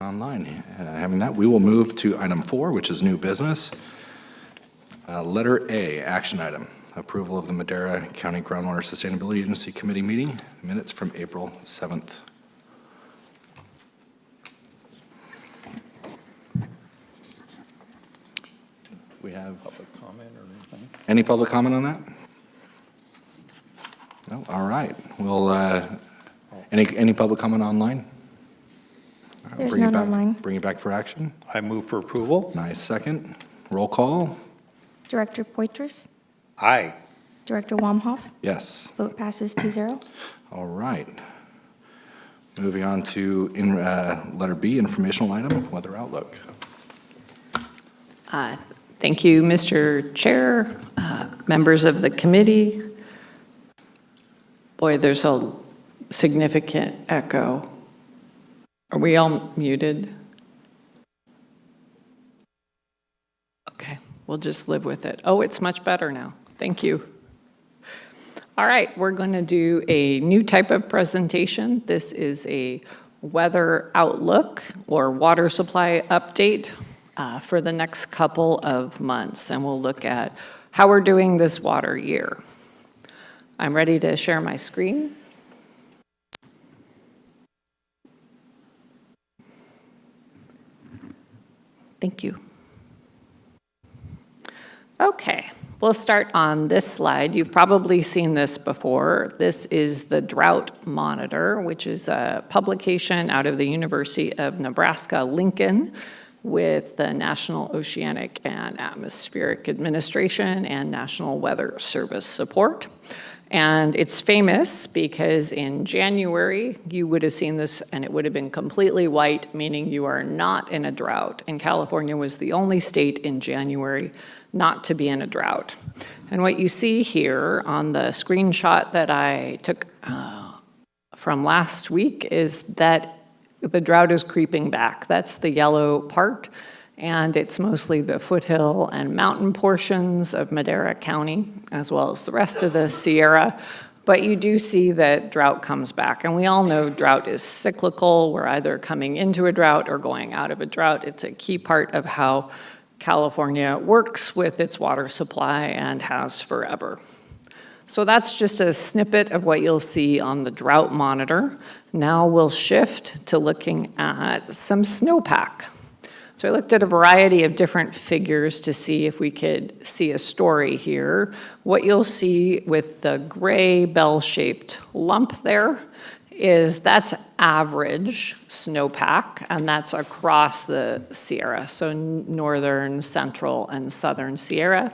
online. Having that, we will move to item 4, which is new business. Letter A, action item, approval of the Madera County Groundwater Sustainability Agency Committee meeting, minutes from April 7th. We have Public comment or anything? any public comment on that? No, all right. We'll, any public comment online? All right, There's none online. Bring it back for action. I move for approval. Nice second. Roll call. Director Poitras, Aye. Director Wamhoff, Yes. vote passes 2-0. All right. Moving on to letter B, informational item, weather outlook. Thank you, Mr. Chair, members of the committee. Boy, there's a significant echo. Are we all muted? Okay, we'll just live with it. Oh, it's much better now. Thank you. All right, we're going to do a new type of presentation. This is a weather outlook or water supply update for the next couple of months, and we'll look at how we're doing this water year. I'm ready to share my screen. Thank you. Okay, we'll start on this slide. You've probably seen this before. This is the Drought Monitor, which is a publication out of the University of Nebraska-Lincoln with the National Oceanic and Atmospheric Administration and National Weather Service support. And it's famous because in January, you would have seen this and it would have been completely white, meaning you are not in a drought. And California was the only state in January not to be in a drought. And what you see here on the screenshot that I took from last week is that the drought is creeping back. That's the yellow part. And it's mostly the foothill and mountain portions of Madera County, as well as the rest of the Sierra. But you do see that drought comes back. And we all know drought is cyclical. We're either coming into a drought or going out of a drought. It's a key part of how California works with its water supply and has forever. So that's just a snippet of what you'll see on the drought monitor. Now we'll shift to looking at some snowpack. So I looked at a variety of different figures to see if we could see a story here. What you'll see with the gray bell-shaped lump there is that's average snowpack, and that's across the Sierra, so northern, central, and southern Sierra.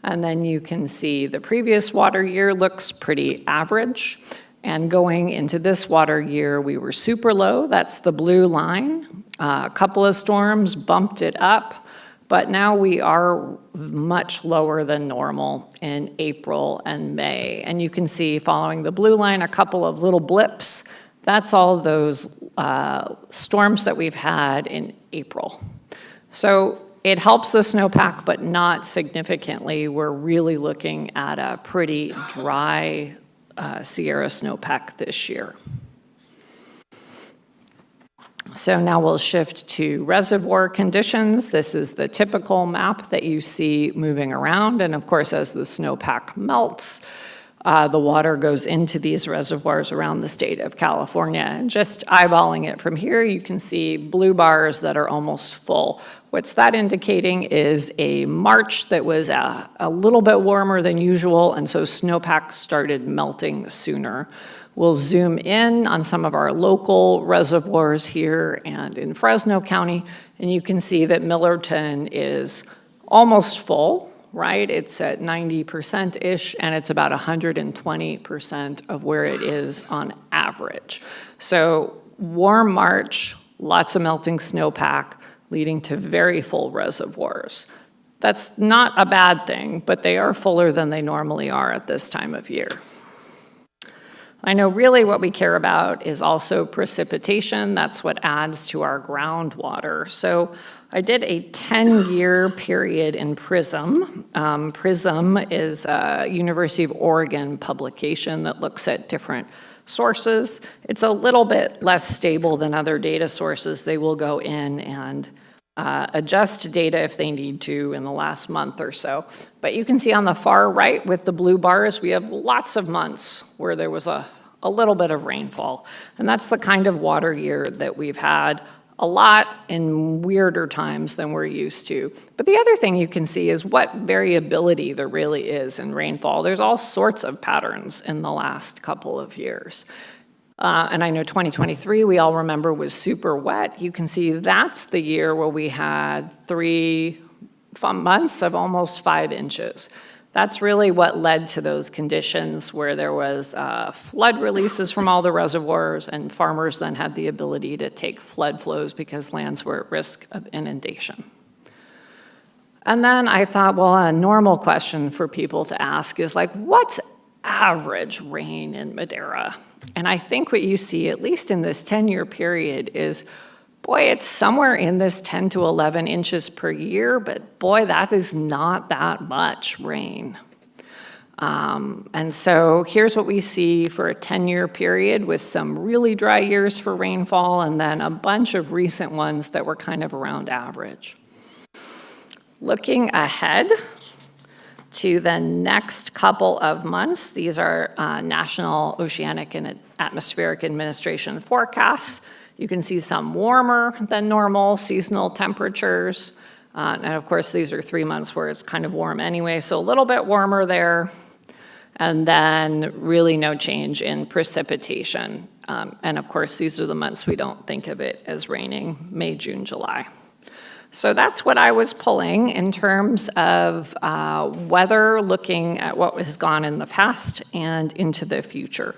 And then you can see the previous water year looks pretty average. And going into this water year, we were super low. That's the blue line. A couple of storms bumped it up, but now we are much lower than normal in April and May. And you can see following the blue line, a couple of little blips. That's all those storms that we've had in April. So it helps the snowpack, but not significantly. We're really looking at a pretty dry Sierra snowpack this year. So now we'll shift to reservoir conditions. This is the typical map that you see moving around. And of course, as the snowpack melts, the water goes into these reservoirs around the state of California. And just eyeballing it from here, you can see blue bars that are almost full. What's that indicating is a March that was a little bit warmer than usual, and so snowpack started melting sooner. We'll zoom in on some of our local reservoirs here and in Fresno County, and you can see that Millerton is almost full, right? It's at 90%-ish, and it's about 120% of where it is on average. So warm March, lots of melting snowpack, leading to very full reservoirs. That's not a bad thing, but they are fuller than they normally are at this time of year. I know really what we care about is also precipitation. That's what adds to our groundwater. So I did a 10-year period in PRISM. PRISM is a University of Oregon publication that looks at different sources. It's a little bit less stable than other data sources. They will go in and adjust data if they need to in the last month or so. But you can see on the far right with the blue bars, we have lots of months where there was a little bit of rainfall. And that's the kind of water year that we've had a lot in weirder times than we're used to. But the other thing you can see is what variability there really is in rainfall. There's all sorts of patterns in the last couple of years. And I know 2023, we all remember, was super wet. You can see that's the year where we had 3 months of almost 5 inches. That's really what led to those conditions where there was flood releases from all the reservoirs, and farmers then had the ability to take flood flows because lands were at risk of inundation. And then I thought, well, a normal question for people to ask is like, what's average rain in Madera? And I think what you see, at least in this 10-year period, is, boy, it's somewhere in this 10 to 11 inches per year, but boy, that is not that much rain. And so here's what we see for a 10-year period with some really dry years for rainfall and then a bunch of recent ones that were kind of around average. Looking ahead to the next couple of months, these are National Oceanic and Atmospheric Administration forecasts. You can see some warmer than normal seasonal temperatures. And of course, these are 3 months where it's kind of warm anyway, so a little bit warmer there. And then really no change in precipitation. And of course, these are the months we don't think of it as raining, May, June, July. So that's what I was pulling in terms of weather, looking at what has gone in the past and into the future.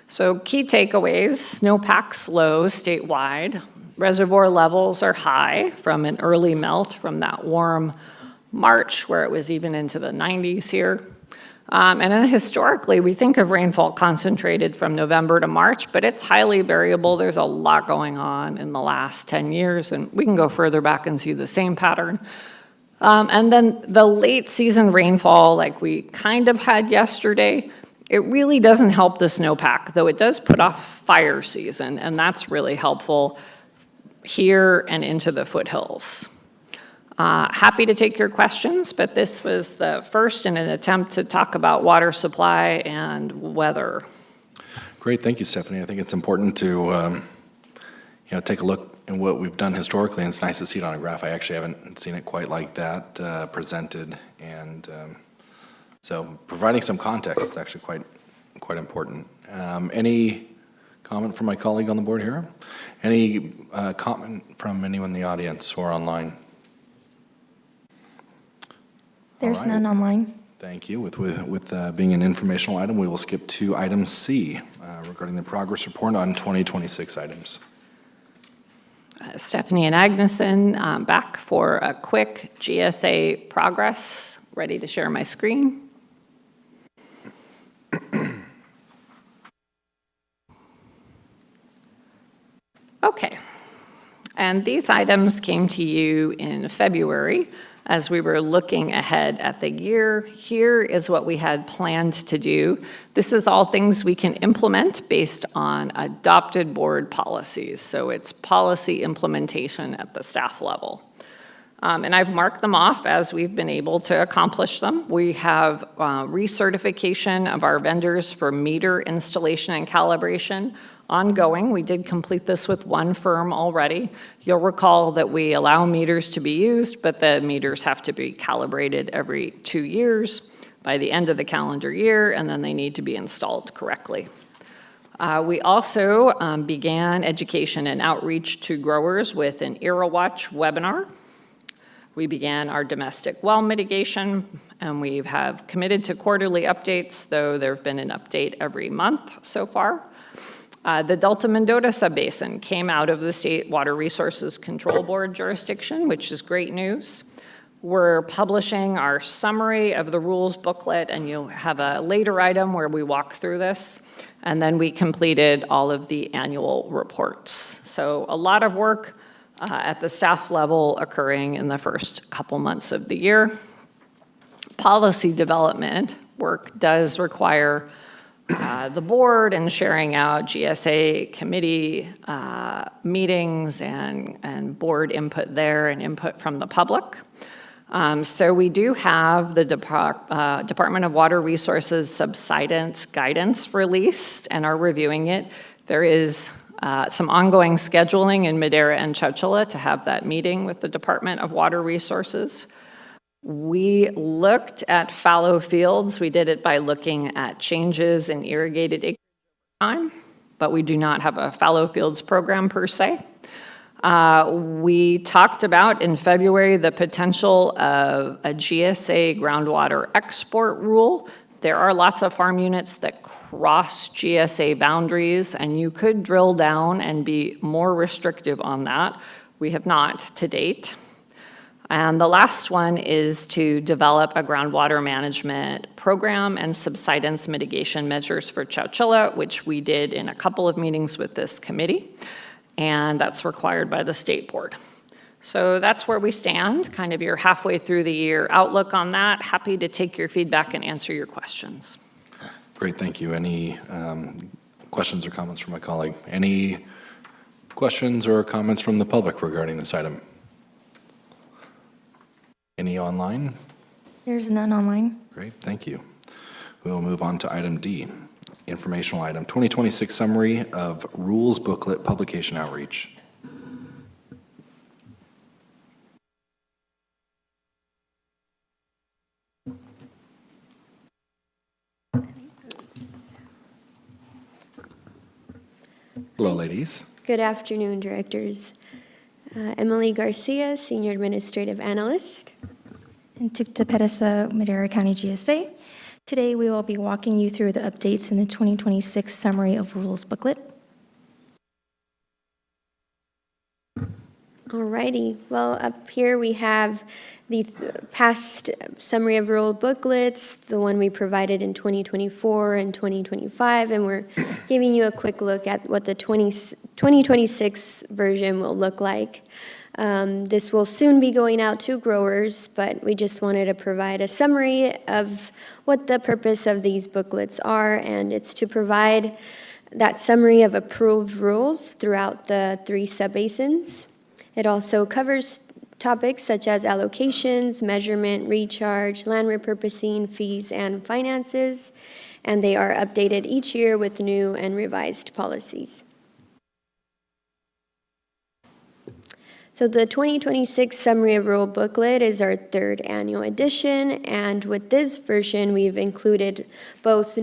So key takeaways: snowpack's low statewide. Reservoir levels are high from an early melt from that warm March where it was even into the 90s here. And then historically, we think of rainfall concentrated from November to March, but it's highly variable. There's a lot going on in the last 10 years, and we can go further back and see the same pattern. And then the late season rainfall, like we kind of had yesterday, it really doesn't help the snowpack, though it does put off fire season, and that's really helpful here and into the foothills. Happy to take your questions, but this was the first in an attempt to talk about water supply and weather. Great, thank you, Stephanie. I think it's important to take a look at what we've done historically, and it's nice to see it on a graph. I actually haven't seen it quite like that presented, and so providing some context is actually quite important. Any comment from my colleague on the board here? Any comment from anyone in the audience or online? There's All right. none online. Thank you. With being an informational item, we will skip to item C regarding the progress report on 2026 items. Stephanie and Agneson back for a quick GSA progress. Ready to share my screen. Okay. And these items came to you in February as we were looking ahead at the year. Here is what we had planned to do. This is all things we can implement based on adopted board policies. So it's policy implementation at the staff level. And I've marked them off as we've been able to accomplish them. We have recertification of our vendors for meter installation and calibration ongoing. We did complete this with one firm already. You'll recall that we allow meters to be used, but the meters have to be calibrated every 2 years by the end of the calendar year, and then they need to be installed correctly. We also began education and outreach to growers with an IRRAWatch webinar. We began our domestic well mitigation, and we have committed to quarterly updates, though there have been an update every month so far. The Delta Mendota Subbasin came out of the State Water Resources Control Board jurisdiction, which is great news. We're publishing our summary of the rules booklet, and you'll have a later item where we walk through this. And then we completed all of the annual reports. So a lot of work at the staff level occurring in the first couple months of the year. Policy development work does require the board and sharing out GSA committee meetings and board input there and input from the public. So we do have the Department of Water Resources subsidence guidance released and are reviewing it. There is some ongoing scheduling in Madera and Chowchilla to have that meeting with the Department of Water Resources. We looked at fallow fields. We did it by looking at changes in irrigated acreage over time, but we do not have a fallow fields program per se. We talked about in February the potential of a GSA groundwater export rule. There are lots of farm units that cross GSA boundaries, and you could drill down and be more restrictive on that. We have not to date. And the last one is to develop a groundwater management program and subsidence mitigation measures for Chowchilla, which we did in a couple of meetings with this committee, and that's required by the state board. So that's where we stand, kind of your halfway through the year outlook on that. Happy to take your feedback and answer your questions. Great, thank you. Any questions or comments from my colleague? Any questions or comments from the public regarding this item? Any online? There's none online. Great, thank you. We will move on to item D, informational item, 2026 summary of rules booklet publication outreach. Hello, ladies. Good afternoon, directors. Emily Garcia, Senior Administrative Analyst. And Tukta Pedesa, Madera County GSA. Today, we will be walking you through the updates in the 2026 Summary of Rules booklet. Alrighty, well, up here we have the past Summary of Rule booklets, the one we provided in 2024 and 2025, and we're giving you a quick look at what the 2026 version will look like. This will soon be going out to growers, but we just wanted to provide a summary of what the purpose of these booklets are, and it's to provide that summary of approved rules throughout the 3 subbasins. It also covers topics such as allocations, measurement, recharge, land repurposing, fees, and finances, and they are updated each year with new and revised policies. So the 2026 Summary of Rule booklet is our 3rd annual edition, and with this version, we've included both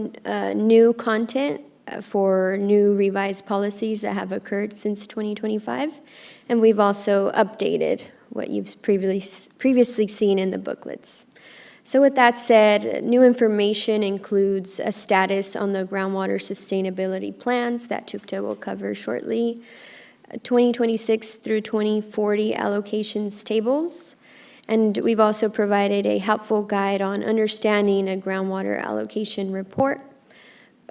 new content for new revised policies that have occurred since 2025, and we've also updated what you've previously seen in the booklets. So with that said, new information includes a status on the groundwater sustainability plans that Tukta will cover shortly, 2026 through 2040 allocations tables, and we've also provided a helpful guide on understanding a groundwater allocation report.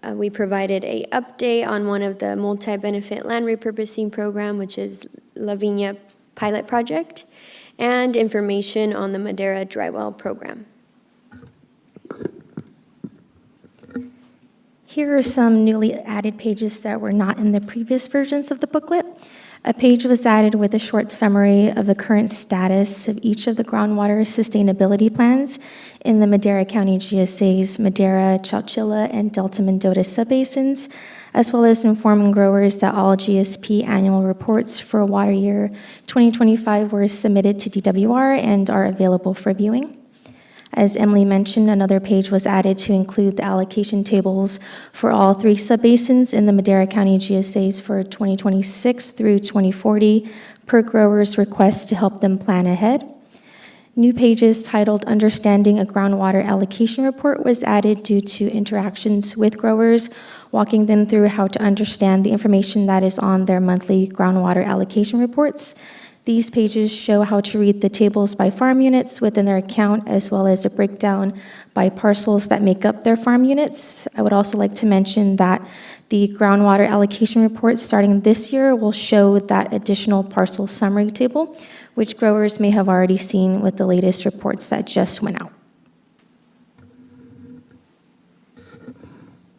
We provided an update on one of the multi-benefit land repurposing program, which is Lavinia Pilot Project, and information on the Madera Dry Well Program. Here are some newly added pages that were not in the previous versions of the booklet. A page was added with a short summary of the current status of each of the groundwater sustainability plans in the Madera County GSA's Madera, Chowchilla, and Delta Mendota subbasins, as well as informing growers that all GSP annual reports for water year 2025 were submitted to DWR and are available for viewing. As Emily mentioned, another page was added to include the allocation tables for all 3 subbasins in the Madera County GSAs for 2026 through 2040 per grower's request to help them plan ahead. New pages titled Understanding a Groundwater Allocation Report was added due to interactions with growers, walking them through how to understand the information that is on their monthly groundwater allocation reports. These pages show how to read the tables by farm units within their account, as well as a breakdown by parcels that make up their farm units. I would also like to mention that the groundwater allocation report starting this year will show that additional parcel summary table, which growers may have already seen with the latest reports that just went out.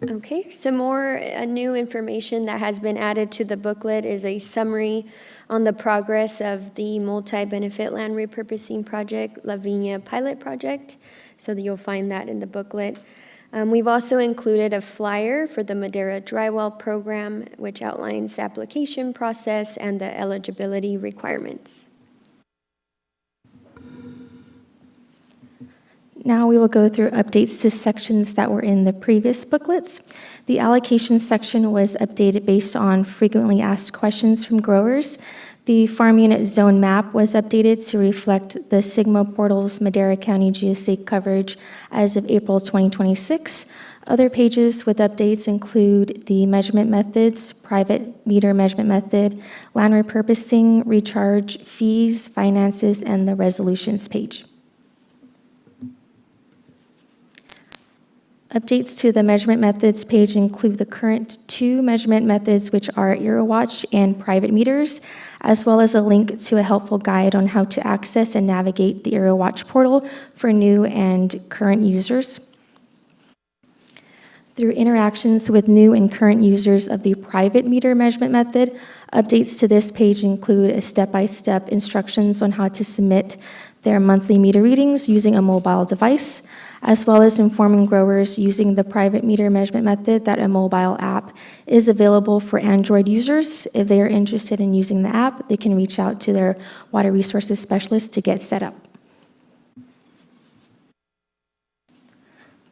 Okay, some more new information that has been added to the booklet is a summary on the progress of the multi-benefit land repurposing project, Lavinia Pilot Project. So that you'll find that in the booklet. We've also included a flyer for the Madera Drywall Program, which outlines the application process and the eligibility requirements. Now we will go through updates to sections that were in the previous booklets. The allocation section was updated based on frequently asked questions from growers. The farm unit zone map was updated to reflect the Sigma Portal's Madera County GSA coverage as of April 2026. Other pages with updates include the measurement methods, private meter measurement method, land repurposing, recharge, fees, finances, and the resolutions page. Updates to the measurement methods page include the current 2 measurement methods, which are EROWatch and private meters, as well as a link to a helpful guide on how to access and navigate the EROWatch portal for new and current users. Through interactions with new and current users of the private meter measurement method, updates to this page include a step-by-step instructions on how to submit their monthly meter readings using a mobile device, as well as informing growers using the private meter measurement method that a mobile app is available for Android users. If they are interested in using the app, they can reach out to their water resources specialist to get set up.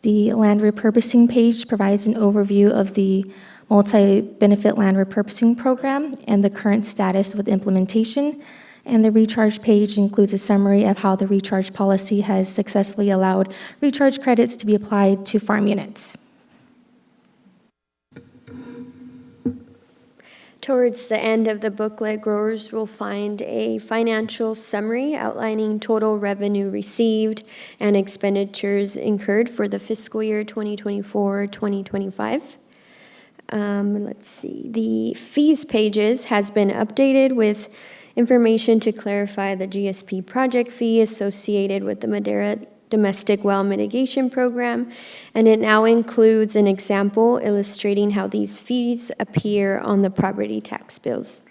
The land repurposing page provides an overview of the multi-benefit land repurposing program and the current status with implementation. And the recharge page includes a summary of how the recharge policy has successfully allowed recharge credits to be applied to farm units. Towards the end of the booklet, growers will find a financial summary outlining total revenue received and expenditures incurred for the fiscal year 2024-2025. Let's see, the fees pages has been updated with information to clarify the GSP project fee associated with the Madera Domestic Well Mitigation Program, and it now includes an example illustrating how these fees appear on the property tax bills.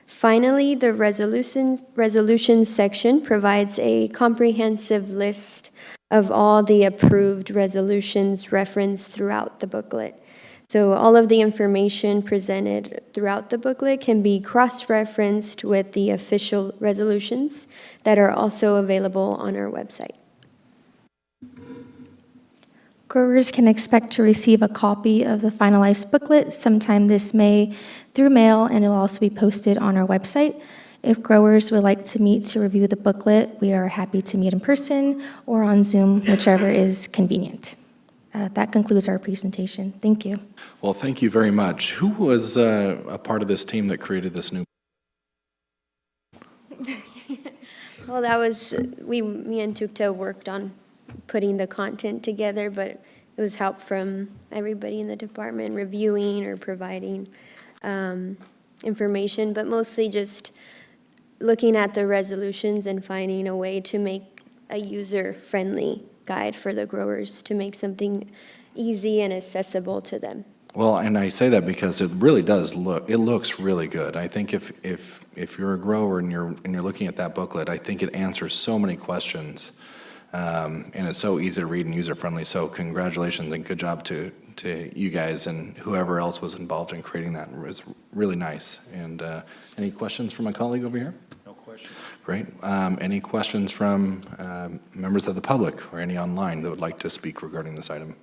Finally, the resolutions section provides a comprehensive list of all the approved resolutions referenced throughout the booklet. So all of the information presented throughout the booklet can be cross-referenced with the official resolutions that are also available on our website. Growers can expect to receive a copy of the finalized booklet sometime this May through mail, and it will also be posted on our website. If growers would like to meet to review the booklet, we are happy to meet in person or on Zoom, whichever is convenient. That concludes our presentation. Thank you. Well, thank you very much. Who was a part of this team that created this new? Well, that was, me and Tukta worked on putting the content together, but it was help from everybody in the department reviewing or providing information, but mostly just looking at the resolutions and finding a way to make a user-friendly guide for the growers to make something easy and accessible to them. Well, and I say that because it really does look, it looks really good. I think if you're a grower and you're looking at that booklet, I think it answers so many questions. And it's so easy to read and user-friendly. So congratulations and good job to you guys and whoever else was involved in creating that. It was really nice. And any questions from my colleague over here? No questions. Great. Any questions from members of the public or any online that would like to speak regarding this item?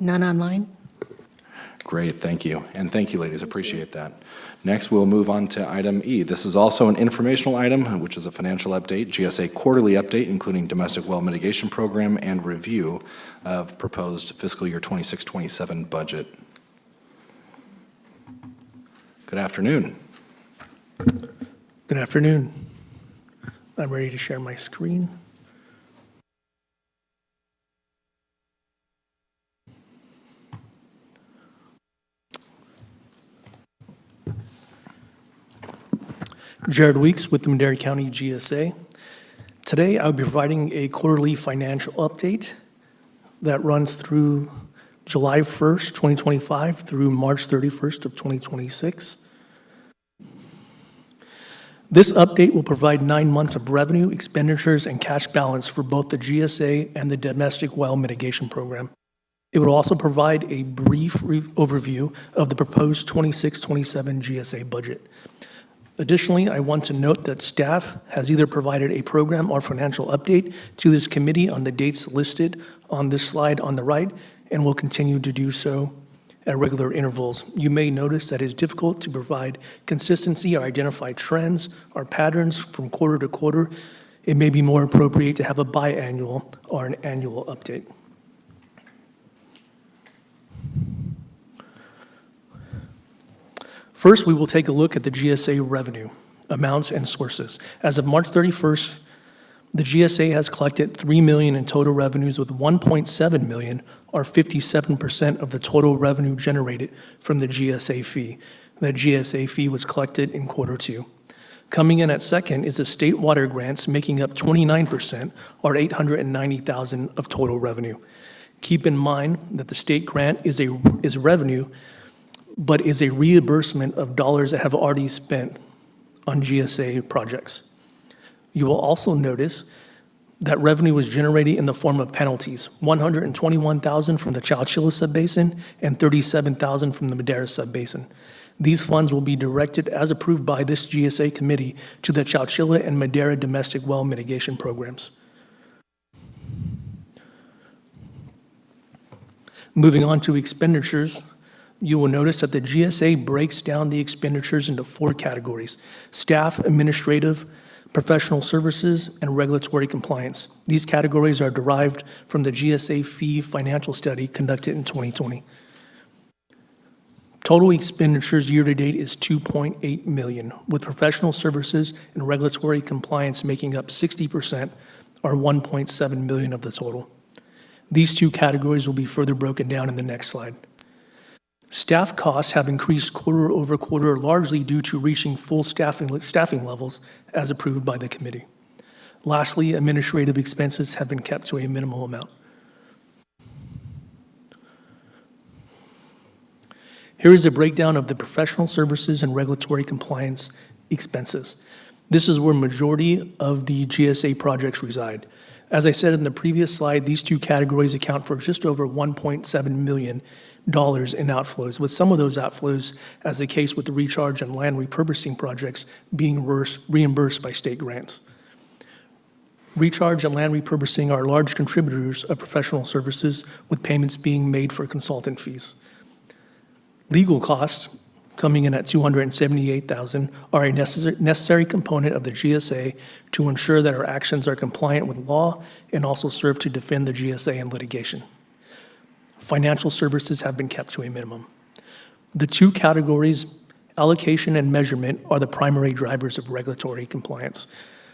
None online? Great, thank you. And thank you, ladies, appreciate that. Next, we'll move on to item E. This is also an informational item, which is a financial update, GSA quarterly update, including domestic well mitigation program and review of proposed fiscal year 26-27 budget. Good afternoon. Good afternoon. I'm ready to share my screen. Jared Weeks with the Madera County GSA. Today, I'll be providing a quarterly financial update that runs through July 1st, 2025 through March 31st of 2026. This update will provide 9 months of revenue, expenditures, and cash balance for both the GSA and the Domestic Well Mitigation Program. It will also provide a brief overview of the proposed 26-27 GSA budget. Additionally, I want to note that staff has either provided a program or financial update to this committee on the dates listed on this slide on the right, and will continue to do so at regular intervals. You may notice that it is difficult to provide consistency or identify trends or patterns from quarter to quarter. It may be more appropriate to have a biannual or an annual update. First, we will take a look at the GSA revenue, amounts, and sources. As of March 31st, the GSA has collected $3 million in total revenues, with $1.7 million, or 57% of the total revenue generated from the GSA fee. The GSA fee was collected in Q2. Coming in at second is the state water grants, making up 29%, or $890,000 of total revenue. Keep in mind that the state grant is revenue, but is a reimbursement of dollars that have already spent on GSA projects. You will also notice that revenue was generated in the form of penalties, $121,000 from the Chowchilla Subbasin and $37,000 from the Madera Subbasin. These funds will be directed, as approved by this GSA committee, to the Chowchilla and Madera domestic well mitigation programs. Moving on to expenditures, you will notice that the GSA breaks down the expenditures into 4 categories: staff, administrative, professional services, and regulatory compliance. These categories are derived from the GSA fee financial study conducted in 2020. Total expenditures year-to-date is $2.8 million, with professional services and regulatory compliance making up 60%, or $1.7 million of the total. These 2 categories will be further broken down in the next slide. Staff costs have increased quarter over quarter, largely due to reaching full staffing levels as approved by the committee. Lastly, administrative expenses have been kept to a minimal amount. Here is a breakdown of the professional services and regulatory compliance expenses. This is where majority of the GSA projects reside. As I said in the previous slide, these 2 categories account for just over $1.7 million in outflows, with some of those outflows, as the case with the recharge and land repurposing projects, being reimbursed by state grants. Recharge and land repurposing are large contributors of professional services, with payments being made for consultant fees. Legal costs, coming in at $278,000, are a necessary component of the GSA to ensure that our actions are compliant with law and also serve to defend the GSA in litigation. Financial services have been kept to a minimum. The 2 categories, allocation and measurement, are the primary drivers of regulatory compliance.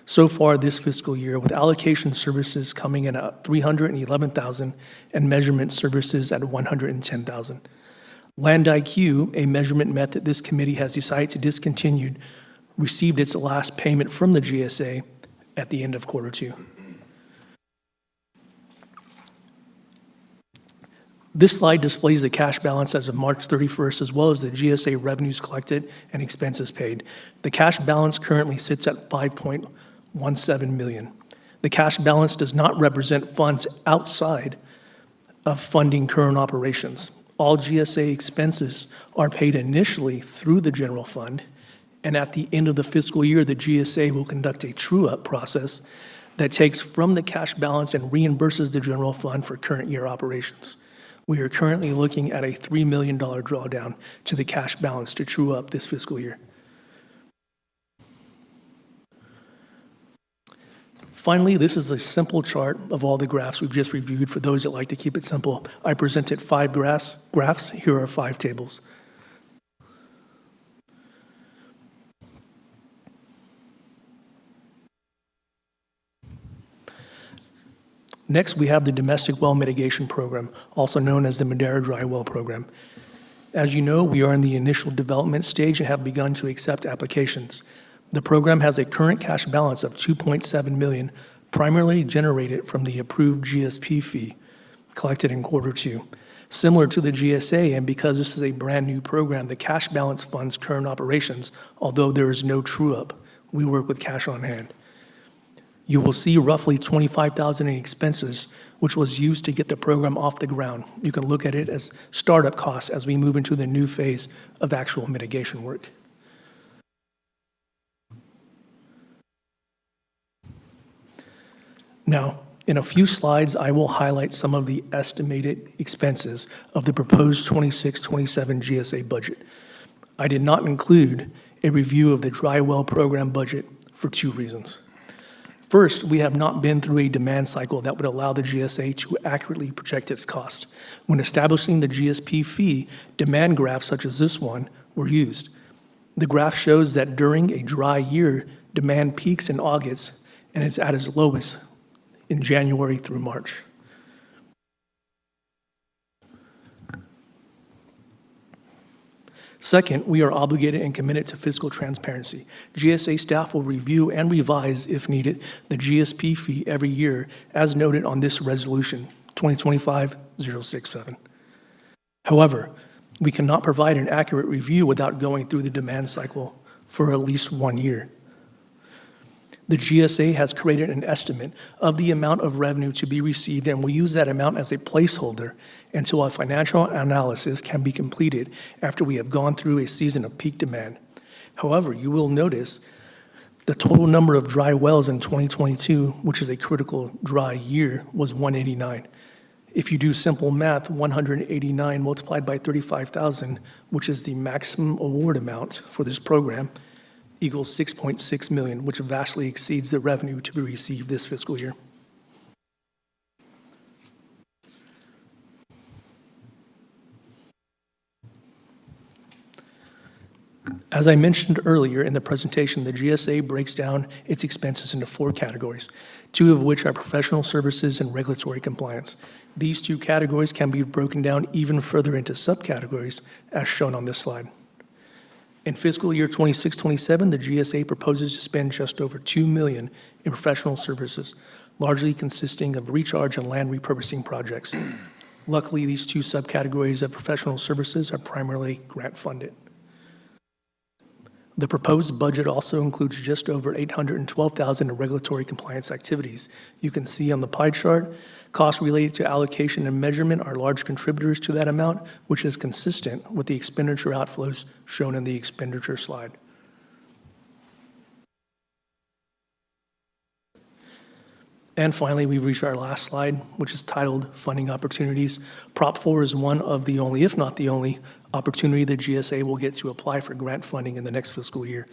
So far this fiscal year, with allocation services coming in at $311,000 and measurement services at $110,000. Land IQ, a measurement method this committee has decided to discontinue, received its last payment from the GSA at the end of Q2. This slide displays the cash balance as of March 31st, as well as the GSA revenues collected and expenses paid. The cash balance currently sits at $5.17 million. The cash balance does not represent funds outside of funding current operations. All GSA expenses are paid initially through the general fund, and at the end of the fiscal year, the GSA will conduct a true-up process that takes from the cash balance and reimburses the general fund for current year operations. We are currently looking at a $3 million drawdown to the cash balance to true up this fiscal year. Finally, this is a simple chart of all the graphs we've just reviewed. For those that like to keep it simple, I presented 5 graphs. Here are 5 tables. Next, we have the Domestic Well Mitigation Program, also known as the Madera Dry Well Program. As you know, we are in the initial development stage and have begun to accept applications. The program has a current cash balance of $2.7 million, primarily generated from the approved GSP fee. collected in Q2. Similar to the GSA, and because this is a brand-new program, the cash balance funds current operations, although there is no true-up. We work with cash on hand. You will see roughly $25,000 in expenses, which was used to get the program off the ground. You can look at it as startup costs as we move into the new phase of actual mitigation work. Now, in a few slides, I will highlight some of the estimated expenses of the proposed 26-27 GSA budget. I did not include a review of the dry well program budget for two reasons. First, we have not been through a demand cycle that would allow the GSA to accurately project its cost. When establishing the GSP fee, demand graphs such as this one were used. The graph shows that during a dry year, demand peaks in August and it's at its lowest in January through March. Second, we are obligated and committed to fiscal transparency. GSA staff will review and revise, if needed, the GSP fee every year, as noted on this resolution, 2025-067. However, we cannot provide an accurate review without going through the demand cycle for at least 1 year. The GSA has created an estimate of the amount of revenue to be received, and we use that amount as a placeholder until a financial analysis can be completed after we have gone through a season of peak demand. However, you will notice the total number of dry wells in 2022, which is a critical dry year, was 189. If you do simple math, 189 multiplied by 35,000, which is the maximum award amount for this program, equals 6.6 million, which vastly exceeds the revenue to be received this fiscal year. As I mentioned earlier in the presentation, the GSA breaks down its expenses into 4 categories, 2 of which are professional services and regulatory compliance. These 2 categories can be broken down even further into subcategories, as shown on this slide. In fiscal year 26-27, the GSA proposes to spend just over $2 million in professional services, largely consisting of recharge and land repurposing projects. Luckily, these 2 subcategories of professional services are primarily grant funded. The proposed budget also includes just over $812,000 in regulatory compliance activities. You can see on the pie chart, costs related to allocation and measurement are large contributors to that amount, which is consistent with the expenditure outflows shown in the expenditure slide. And finally, we've reached our last slide, which is titled Funding Opportunities. Prop 4 is one of the only, if not the only, opportunity the GSA will get to apply for grant funding in the next fiscal year.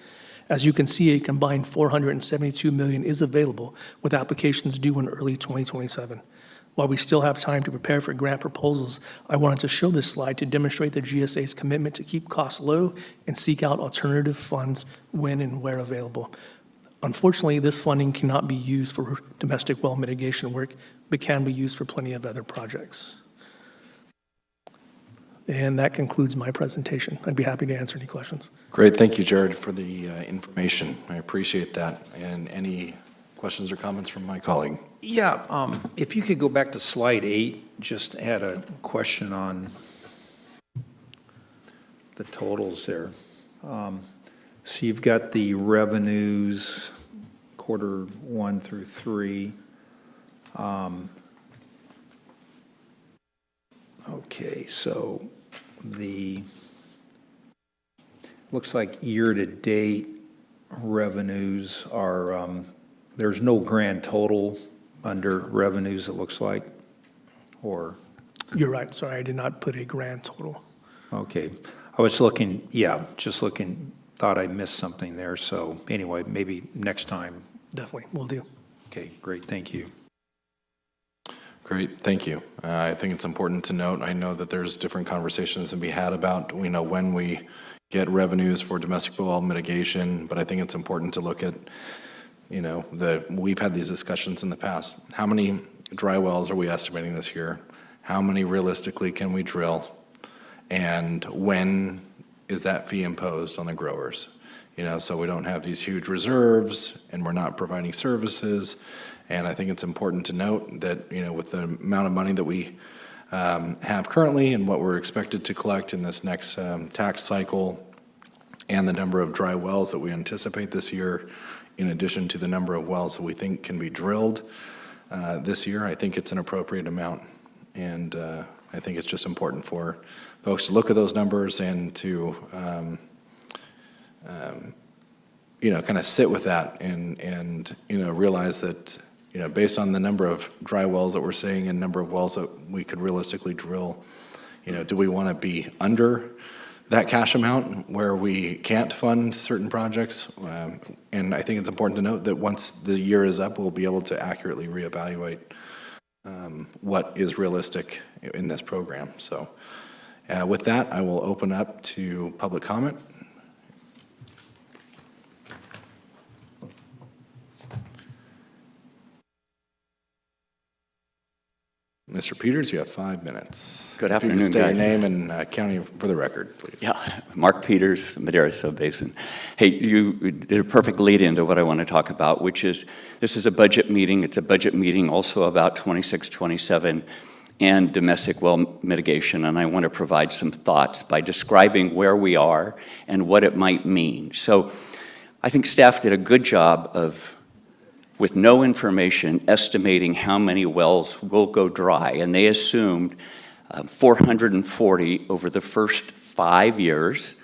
As you can see, a combined $472 million is available, with applications due in early 2027. While we still have time to prepare for grant proposals, I wanted to show this slide to demonstrate the GSA's commitment to keep costs low and seek out alternative funds when and where available. Unfortunately, this funding cannot be used for domestic well mitigation work, but can be used for plenty of other projects. And that concludes my presentation. I'd be happy to answer any questions. Great, thank you, Jared, for the information. I appreciate that. And any questions or comments from my colleague? Yeah, if you could go back to slide 8, just had a question on the totals there. So you've got the revenues, Q1 through 3. Okay, so looks like year-to-date revenues are, there's no grand total under revenues, it looks like, or? You're right, sorry, I did not put a grand total. Okay, I was looking, yeah, just looking, thought I missed something there, so anyway, maybe next time. Definitely, will do. Okay, great, thank you. Great, thank you. I think it's important to note, I know that there's different conversations to be had about, when we get revenues for domestic well mitigation, but I think it's important to look at, we've had these discussions in the past. How many dry wells are we estimating this year? How many realistically can we drill? And when is that fee imposed on the growers? so we don't have these huge reserves and we're not providing services. And I think it's important to note that, with the amount of money that we have currently and what we're expected to collect in this next tax cycle and the number of dry wells that we anticipate this year, in addition to the number of wells that we think can be drilled this year, I think it's an appropriate amount. And I think it's just important for folks to look at those numbers and to, kind of sit with that and realize that, based on the number of dry wells that we're seeing and number of wells that we could realistically drill, do we want to be under that cash amount where we can't fund certain projects? And I think it's important to note that once the year is up, we'll be able to accurately reevaluate what is realistic in this program. So with that, I will open up to public comment. Mr. Peters, you have 5 minutes. Good If you afternoon, could state guys. your name and county for the record, please. Yeah, Mark Peters, Madera Subbasin. Hey, you did a perfect lead into what I want to talk about, which is this is a budget meeting. It's a budget meeting also about 26, 27 and domestic well mitigation, and I want to provide some thoughts by describing where we are and what it might mean. So I think staff did a good job of, with no information, estimating how many wells will go dry, and they assumed 440 over the first 5 years.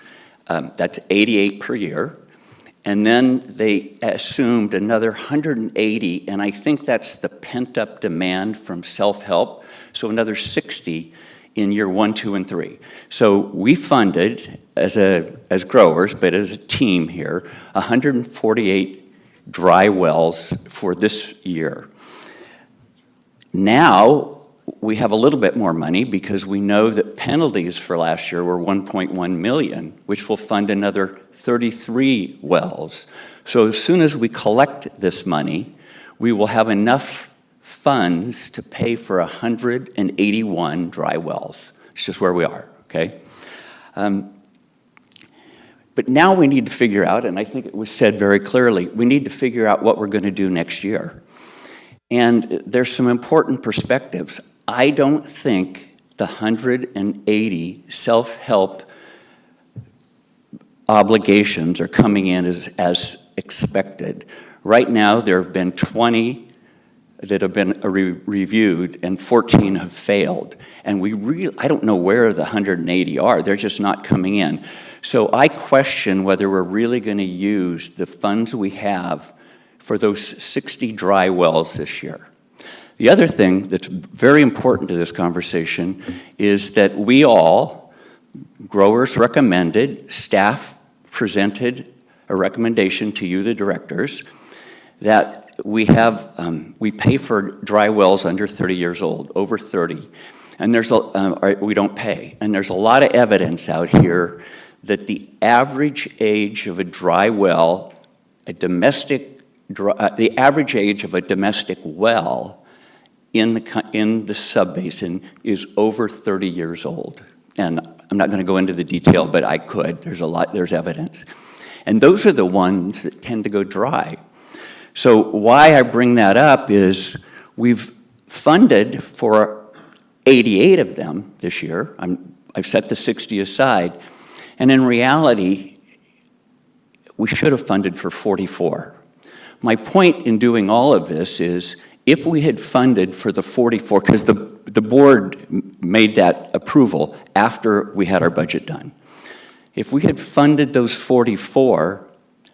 That's 88 per year. And then they assumed another 180, and I think that's the pent-up demand from self-help, so another 60 in year 1, 2, and 3. So we funded, as growers, but as a team here, 148 dry wells for this year. Now, we have a little bit more money because we know that penalties for last year were 1.1 million, which will fund another 33 wells. So as soon as we collect this money, we will have enough funds to pay for 181 dry wells. It's just where we are, okay? But now we need to figure out, and I think it was said very clearly, we need to figure out what we're going to do next year. And there's some important perspectives. I don't think the 180 self-help obligations are coming in as expected. Right now, there have been 20 that have been reviewed and 14 have failed. And I don't know where the 180 are. They're just not coming in. So I question whether we're really going to use the funds we have for those 60 dry wells this year. The other thing that's very important to this conversation is that we all, growers recommended, staff presented a recommendation to you, the directors, that we pay for dry wells under 30 years old, over 30, and we don't pay. And there's a lot of evidence out here that the average age of a dry well, the average age of a domestic well in the subbasin is over 30 years old. And I'm not going to go into the detail, but I could. There's evidence. And those are the ones that tend to go dry. So why I bring that up is we've funded for 88 of them this year. I've set the 60 aside. And in reality, we should have funded for 44. My point in doing all of this is if we had funded for the 44, because the board made that approval after we had our budget done. If we had funded those 44,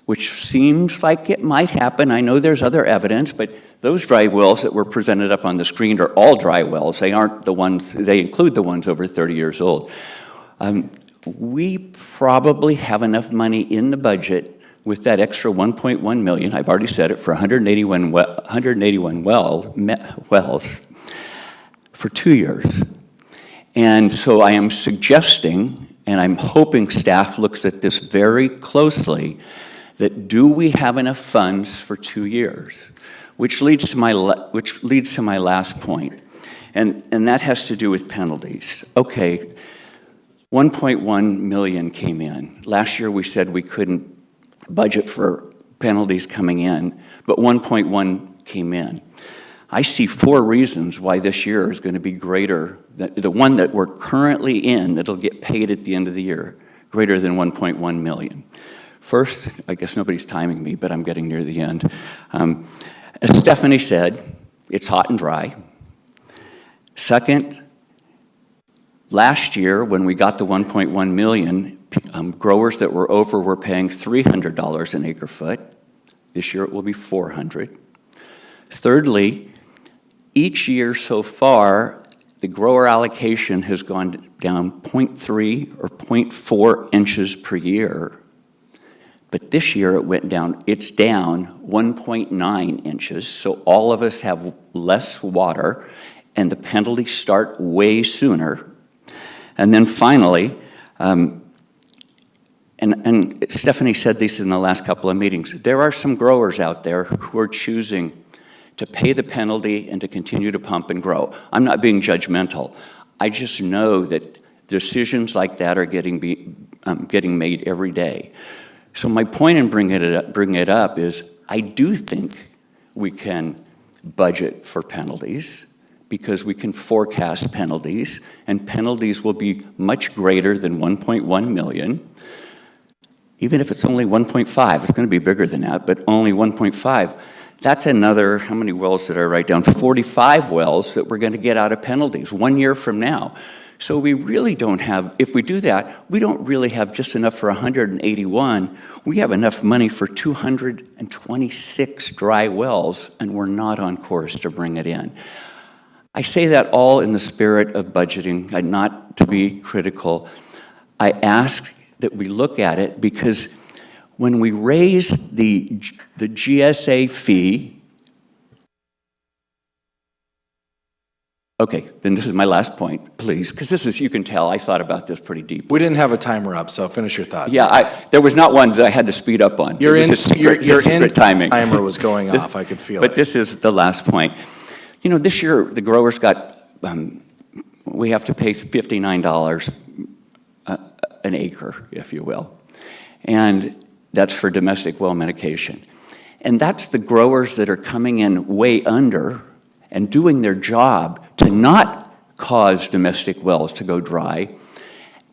which seems like it might happen, I know there's other evidence, but those dry wells that were presented up on the screen are all dry wells. They aren't the ones, they include the ones over 30 years old. We probably have enough money in the budget with that extra 1.1 million, I've already said it, for 181 wells for 2 years. And so I am suggesting, and I'm hoping staff looks at this very closely, that do we have enough funds for 2 years? Which leads to my last point, and that has to do with penalties. Okay, 1.1 million came in. Last year we said we couldn't budget for penalties coming in, but 1.1 came in. I see 4 reasons why this year is going to be greater, the one that we're currently in that'll get paid at the end of the year, greater than 1.1 million. First, I guess nobody's timing me, but I'm getting near the end. As Stephanie said, it's hot and dry. Second, last year when we got the 1.1 million, growers that were over were paying $300 an acre foot. This year it will be $400. Thirdly, each year so far, the grower allocation has gone down 0.3 or 0.4 inches per year. But this year it's down 1.9 inches, so all of us have less water, and the penalties start way sooner. And then finally, and Stephanie said this in the last couple of meetings, there are some growers out there who are choosing to pay the penalty and to continue to pump and grow. I'm not being judgmental. I just know that decisions like that are getting made every day. So my point in bringing it up is I do think we can budget for penalties because we can forecast penalties, and penalties will be much greater than 1.1 million. Even if it's only 1.5, it's going to be bigger than that, but only 1.5. That's another, how many wells did I write down? 45 wells that we're going to get out of penalties 1 year from now. So we really don't have, if we do that, we don't really have just enough for 181. We have enough money for 226 dry wells, and we're not on course to bring it in. I say that all in the spirit of budgeting, not to be critical. I ask that we look at it because when we raise the GSA fee, okay, then this is my last point, please, because this is, you can tell, I thought about this pretty deep. We didn't have a timer up, so finish your thought. Yeah, there was not one that I had to speed up on. Your secret timing. Timer was going off, I could feel it. But this is the last point. You know, this year, the growers got, we have to pay $59 an acre, if you will. And that's for domestic well medication. And that's the growers that are coming in way under and doing their job to not cause domestic wells to go dry,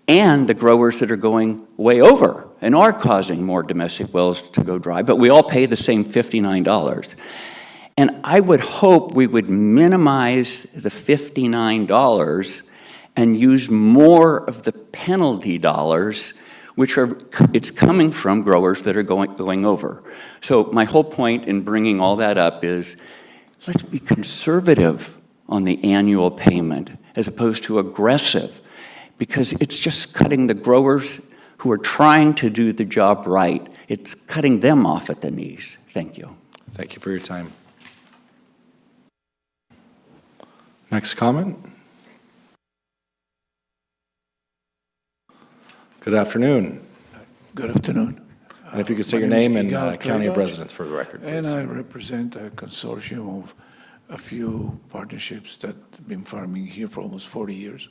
and the growers that are going way over and are causing more domestic wells to go dry, but we all pay the same $59. And I would hope we would minimize the $59 and use more of the penalty dollars, which are, it's coming from growers that are going over. So my whole point in bringing all that up is, let's be conservative on the annual payment as opposed to aggressive, because it's just cutting the growers who are trying to do the job right. It's cutting them off at the knees. Thank you. Thank you for your time. Next comment? Good afternoon. Good afternoon. And if you could say your name and county of residence for the record, please. And I represent a consortium of a few partnerships that have been farming here for almost 40 years.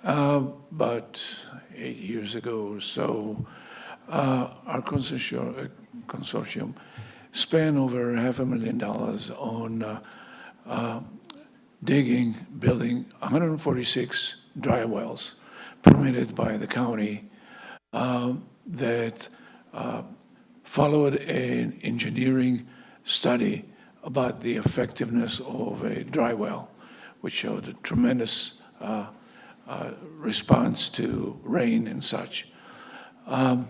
But 8 years ago or so, our consortium spent over $500,000 on building 146 dry wells permitted by the county that followed an engineering study about the effectiveness of a dry well, which showed a tremendous response to rain and such. There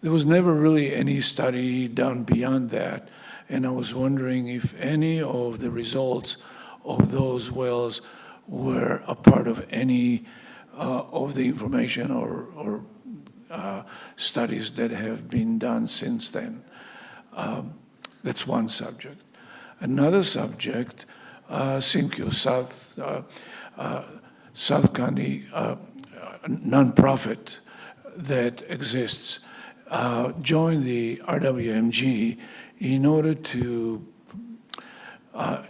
was never really any study done beyond that, and I was wondering if any of the results of those wells were a part of any of the information or studies that have been done since then. That's one subject. Another subject, Simcoe, South County nonprofit that exists, joined the RWMG in order to,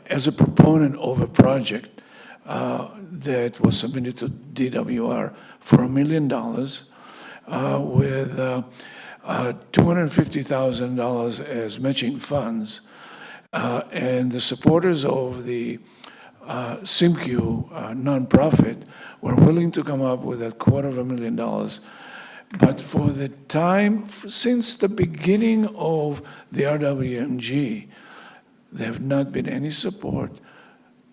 as a proponent of a project that was submitted to DWR for $1 million with $250,000 as matching funds. And the supporters of the SIMQ nonprofit were willing to come up with that $250,000. But for the time, since the beginning of the RWMG, there have not been any support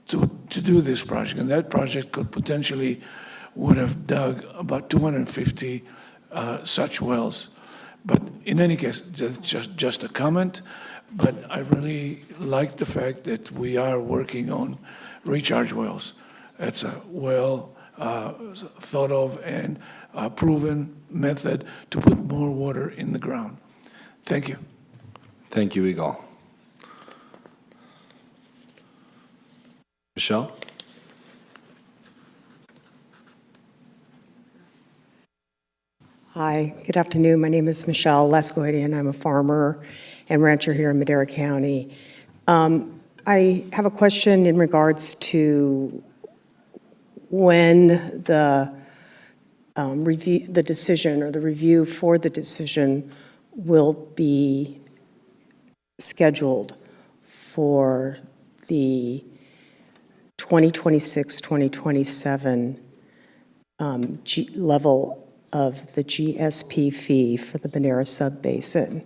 to do this project. And that project could potentially would have dug about 250 such wells. But in any case, just a comment. But I really like the fact that we are working on recharge wells. It's a well thought of and proven method to put more water in the ground. Thank you. Thank you, Igal. Michelle? Hi, good afternoon. My name is Michelle Lascoidian. I'm a farmer and rancher here in Madera County. I have a question in regards to when the decision or the review for the decision will be scheduled for the 2026-2027 level of the GSP fee for the Madera Subbasin.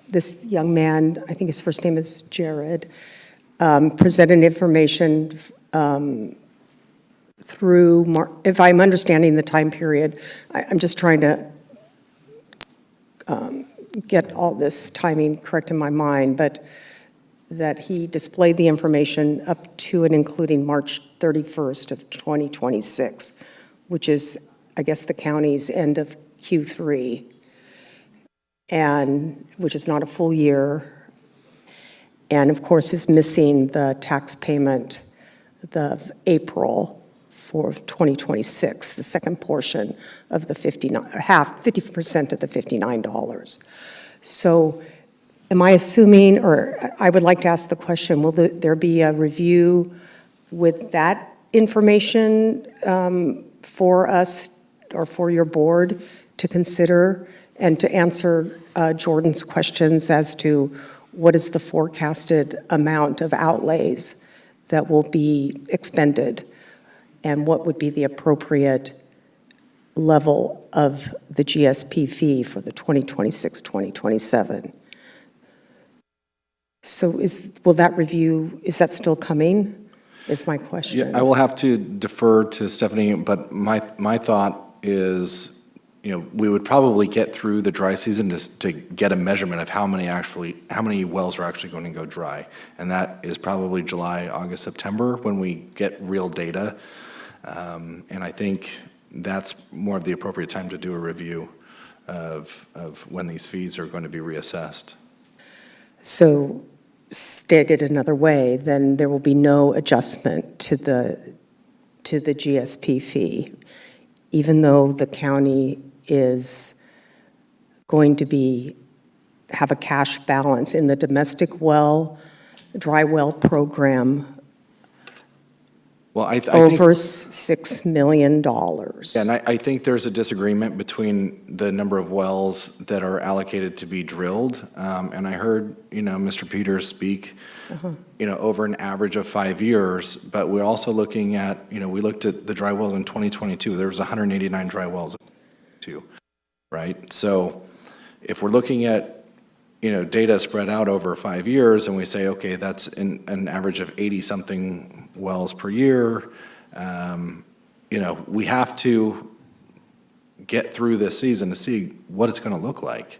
This young man, I think his first name is Jared, presented information through, if I'm understanding the time period, I'm just trying to get all this timing correct in my mind, but that he displayed the information up to and including March 31st of 2026, which is, I guess, the county's end of Q3, and which is not a full year, and of course is missing the tax payment of April for 2026, the second portion of the 50% of the $59. So am I assuming, or I would like to ask the question, will there be a review with that information for us or for your board to consider and to answer Jordan's questions as to what is the forecasted amount of outlays that will be expended and what would be the appropriate level of the GSP fee for the 2026-2027? So will that review, is that still coming, is my question? Yeah, I will have to defer to Stephanie, but my thought is, we would probably get through the dry season to get a measurement of how many wells are actually going to go dry. And that is probably July, August, September when we get real data. And I think that's more of the appropriate time to do a review of when these fees are going to be reassessed. So stated another way, then there will be no adjustment to the GSP fee, even though the county is going to have a cash balance in the domestic well, dry well program. Well, I think over $6 million. Yeah, and I think there's a disagreement between the number of wells that are allocated to be drilled. And I heard, Mr. Peters speak, over an average of 5 years. But we're also looking at, we looked at the dry wells in 2022. There was 189 dry wells, right? So if we're looking at, data spread out over 5 years, and we say, okay, that's an average of 80-something wells per year, we have to get through this season to see what it's going to look like.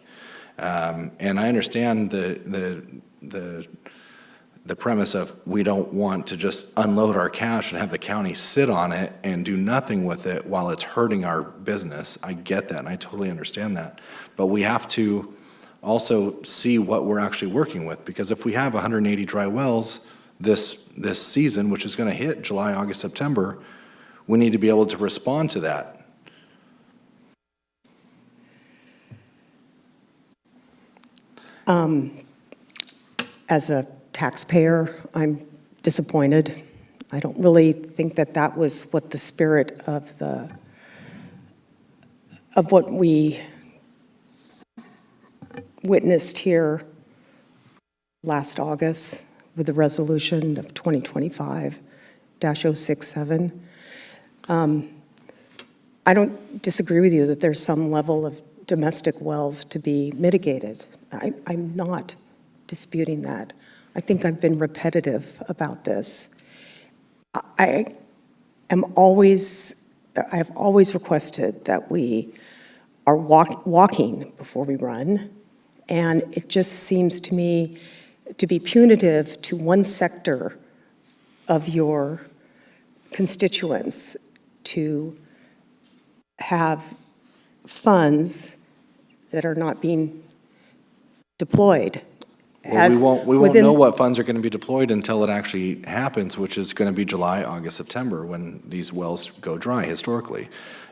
And I understand the premise of we don't want to just unload our cash and have the county sit on it and do nothing with it while it's hurting our business. I get that, and I totally understand that. But we have to also see what we're actually working with, because if we have 180 dry wells this season, which is going to hit July, August, September, we need to be able to respond to that. As a taxpayer, I'm disappointed. I don't really think that was what the spirit of of what we witnessed here last August with the resolution of 2025-067. I don't disagree with you that there's some level of domestic wells to be mitigated. I'm not disputing that. I think I've been repetitive about this. I have always requested that we are walking before we run, and it just seems to me to be punitive to one sector of your constituents to have funds that are not being deployed. Well, we won't know what funds are going to be deployed until it actually happens, which is going to be July, August, September, when these wells go dry historically.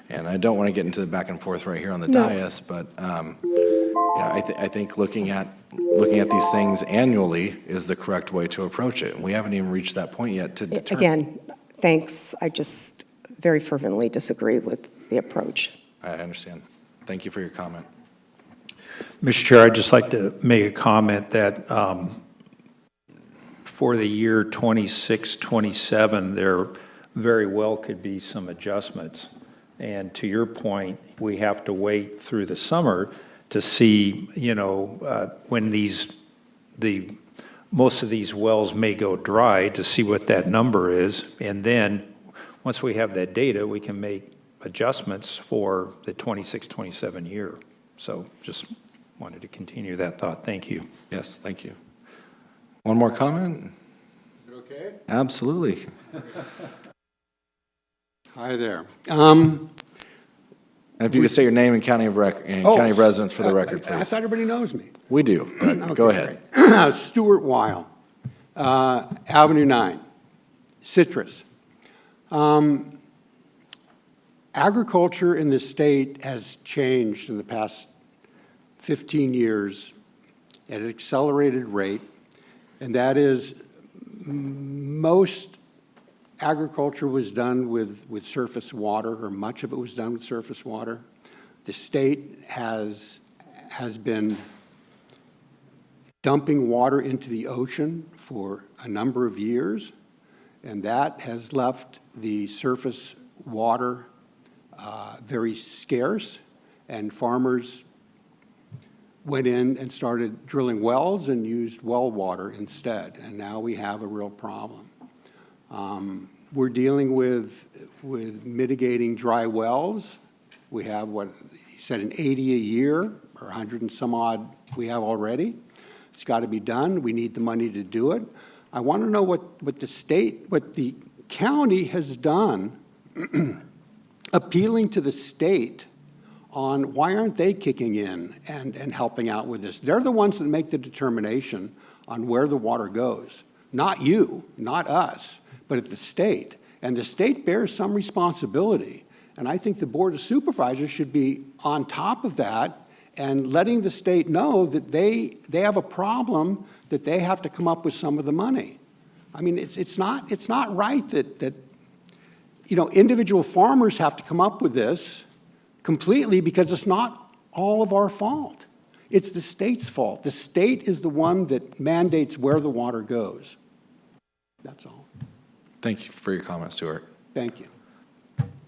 And I don't want to get into the back and forth right here on the dais, but I think looking at these things annually is the correct way to approach it. We haven't even reached that point yet to determine. Again, thanks. I just very fervently disagree with the approach. I understand. Thank you for your comment. Mr. Chair, I'd just like to make a comment that for the year 26, 27, there very well could be some adjustments. And to your point, we have to wait through the summer to see, when most of these wells may go dry, to see what that number is. And then, once we have that data, we can make adjustments for the 26, 27 year. So just wanted to continue that thought. Thank you. Yes, thank you. One more comment? Is it okay? Absolutely. Hi there. And if you could say your name and county of residence for the record, please. I thought everybody knows me. We do, but go ahead. Stuart Weil, Avenue 9, Citrus. Agriculture in the state has changed in the past 15 years at an accelerated rate, and that is most agriculture was done with surface water, or much of it was done with surface water. The state has been dumping water into the ocean for a number of years, and that has left the surface water very scarce, and farmers went in and started drilling wells and used well water instead, and now we have a real problem. We're dealing with mitigating dry wells. We have what he said, an 80 a year, or 100 and some odd we have already. It's got to be done. We need the money to do it. I want to know what the county has done appealing to the state on why aren't they kicking in and helping out with this. They're the ones that make the determination on where the water goes. Not you, not us, but at the state. And the state bears some responsibility. And I think the Board of Supervisors should be on top of that and letting the state know that they have a problem, that they have to come up with some of the money. I mean, it's not right that individual farmers have to come up with this completely, because it's not all of our fault. It's the state's fault. The state is the one that mandates where the water goes. That's all. Thank you for your comment, Stuart. Thank you.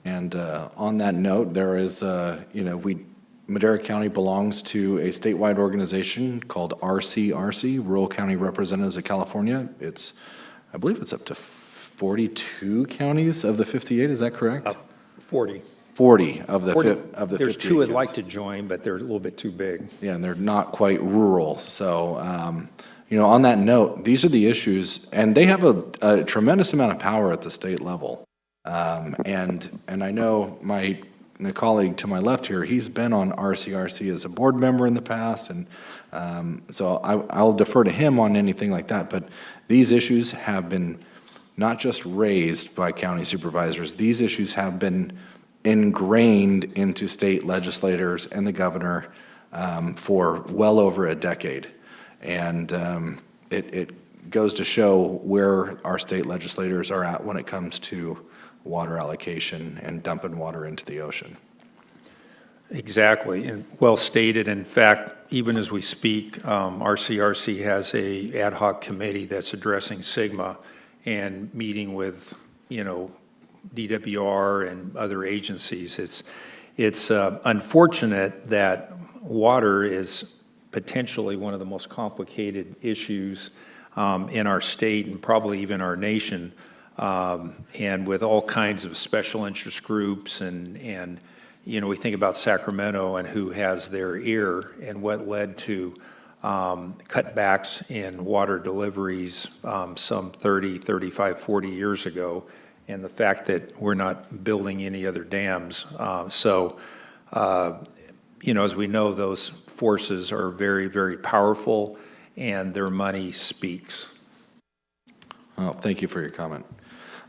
And on that note, there is, Madera County belongs to a statewide organization called RCRC, Rural County Representatives of California. I believe it's up to 42 counties of the 58, is that correct? 40. 40 of the 58. There's two would like to join, but they're a little bit too big. Yeah, and they're not quite rural. So, on that note, these are the issues, and they have a tremendous amount of power at the state level. And I know the colleague to my left here, he's been on RCRC as a board member in the past, and so I'll defer to him on anything like that. But these issues have been not just raised by county supervisors, these issues have been ingrained into state legislators and the governor for well over a decade. And it goes to show where our state legislators are at when it comes to water allocation and dumping water into the ocean. Exactly, and well stated. In fact, even as we speak, RCRC has a ad hoc committee that's addressing Sigma and meeting with, DWR and other agencies. It's unfortunate that water is potentially one of the most complicated issues in our state and probably even our nation, and with all kinds of special interest groups and we think about Sacramento and who has their ear and what led to cutbacks in water deliveries some 30, 35, 40 years ago, and the fact that we're not building any other dams. As we know, those forces are very, very powerful, and their money speaks. Well, thank you for your comment.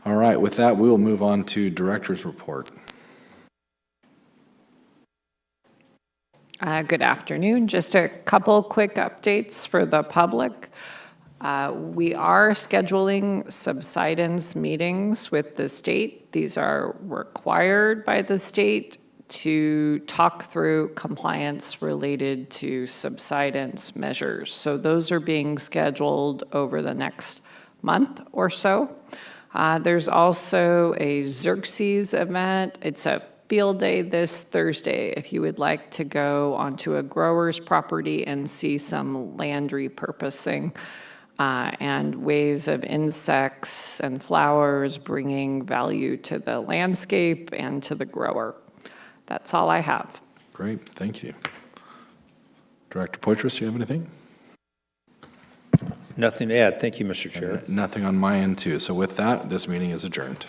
All right, with that, we will move on to director's report. Good afternoon. Just a couple quick updates for the public. We are scheduling subsidence meetings with the state. These are required by the state to talk through compliance related to subsidence measures. So those are being scheduled over the next month or so. There's also a Xerxes event. It's a field day this Thursday if you would like to go onto a grower's property and see some land repurposing and ways of insects and flowers bringing value to the landscape and to the grower. That's all I have. Great, thank you. Director Poitras, do you have anything? Nothing to add. Thank you, Mr. Chair. Nothing on my end, too. So with that, this meeting is adjourned.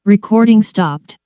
Recording stopped.